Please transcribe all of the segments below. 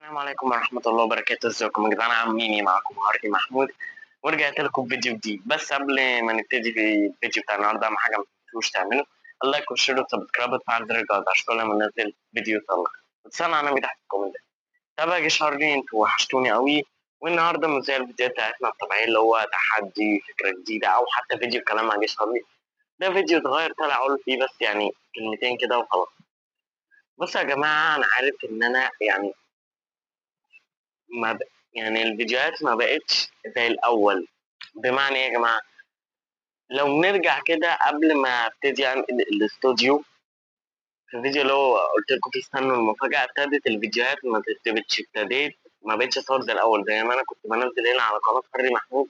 السلام عليكم ورحمة الله وبركاته، ازيكم يا جدعان عاملين ايه؟ معاكم عارفي محمود، ورجعت لكم بفيديو جديد. بس قبل ما نبتدي في الفيديو بتاع النهارده أهم حاجة متنسوش تعملوا اللايك والشير والسبسكرايب وتفعل زر الجرس عشان كل ما ننزل فيديو يوصلك. وتسألوا عنها تحت في الكومنتات. تابع جيش شهرين، انتوا وحشتوني قوي. والنهارده مش زي الفيديوهات بتاعتنا الطبيعية اللي هو تحدي فكرة جديدة أو حتى فيديو كلام عن جيش شهرين. ده فيديو صغير طالع أقول فيه بس يعني كلمتين كده وخلاص. بصوا يا جماعة، أنا عارف إن أنا يعني ما ب... يعني الفيديوهات ما بقتش زي الأول. بمعنى إيه يا جماعة؟ لو نرجع كده قبل ما ابتدي عن الاستوديو، في الفيديو اللي هو قلت لكم فيه استنوا المفاجأة، ابتدت الفيديوهات ما ترتبطش، ما بقتش أصور زي الأول. زي ما أنا كنت بنزل هنا على قناة هاري محمود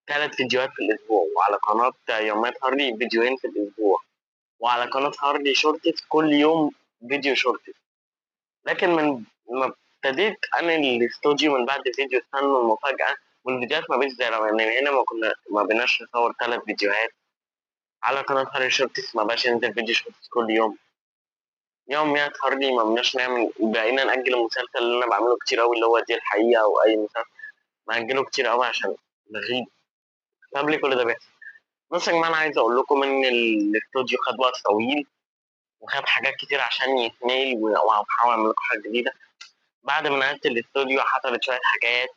3 فيديوهات في الأسبوع، وعلى قناة يوميات هاري فيديوهين في الأسبوع، وعلى قناة هارلي شورتس كل يوم فيديو شورتس. لكن من ما ابتديت أنا الاستوديو من بعد فيديو استنوا المفاجأة، والفيديوهات ما بقتش زي الأول. يعني هنا ما بقيناش نصور 3 فيديوهات على قناة هاري شورتس، ما بقاش ينزل فيديو شورتس كل يوم. يوميات هارلي ما بقيناش نعمل، بقينا نأجل المسلسل اللي أنا بعمله كتير أوي اللي هو دي الحقيقة أو أي مسلسل بأجله كتير أوي عشان بغيب. طب ليه كل ده بيحصل؟ بص يا جماعة، أنا عايز أقول لكم إن الاستوديو خد وقت طويل وخد حاجات كتير عشان يتنقل، وهحاول أعمل لكم حاجة جديدة. بعد ما نقلت الاستوديو حصلت شوية حاجات،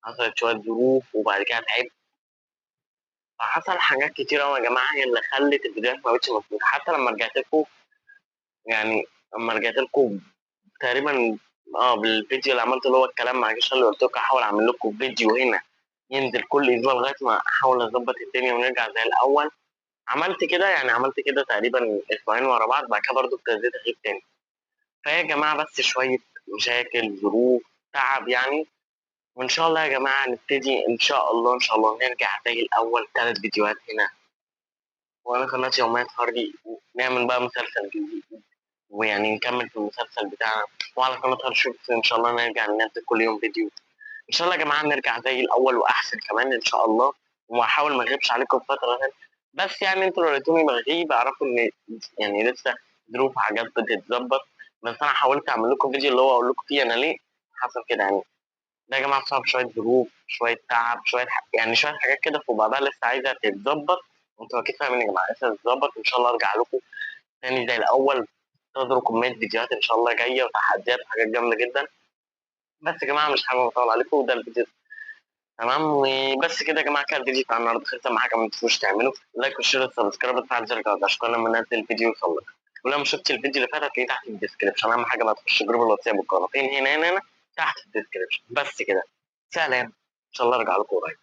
حصلت شوية ظروف، وبعد كده تعبت. فحصل حاجات كتير أوي يا جماعة هي اللي خلت الفيديوهات ما بقتش مظبوطة. حتى لما رجعت لكم، يعني لما رجعت لكم تقريبا بالفيديو اللي عملته اللي هو الكلام مع جيش اللي قلت لكم هحاول أعمل لكم فيديو هنا ينزل كل أسبوع لغاية ما أحاول أظبط الدنيا ونرجع زي الأول. عملت كده، يعني عملت كده تقريبا أسبوعين ورا بعض، بعد كده برضه ابتديت أغيب تاني. فيا جماعة بس شوية مشاكل، ظروف، تعب يعني. وإن شاء الله يا جماعة نبتدي إن شاء الله إن شاء الله نرجع زي الأول 3 فيديوهات هنا، وأنا قناة يوميات هاردي نعمل بقى مسلسل جديد، ويعني نكمل في المسلسل بتاعنا. وعلى قناة هارشوف إن شاء الله نرجع ننزل كل يوم فيديو. إن شاء الله يا جماعة نرجع زي الأول وأحسن كمان إن شاء الله. وهحاول ما أغيبش عليكم فترة هنا. بس يعني أنتوا لو لقيتوني بغيب اعرفوا إن يعني لسه ظروف حاجات بتتظبط. بس أنا حاولت أعمل لكم فيديو اللي هو أقول لكم فيه أنا ليه حصل كده يعني. ده يا جماعة بسبب شوية ظروف، شوية تعب، يعني شوية حاجات كده في بعضها لسه عايزة تتظبط. انتوا أكيد فاهمين يا جماعة، لسه تتظبط إن شاء الله أرجع لكم تاني زي الأول. انتظروا كمية فيديوهات إن شاء الله جاية وتحديات وحاجات جامدة جدا. بس يا جماعة مش حابب أطول عليكم، وده الفيديو تمام. وبس كده يا جماعة، كان الفيديو بتاع النهاردة خلص. أهم حاجة ما تنسوش تعملوا لايك وشير وسبسكرايب وتفعل زر الجرس عشان كل ما ننزل فيديو يوصلك. ولو ما شفتش الفيديو اللي فات هتلاقيه تحت في الديسكربشن. أهم حاجة ما تخش جروب الواتساب والقناتين هنا تحت في الديسكربشن. بس كده، سلام، إن شاء الله أرجع لكم قريب.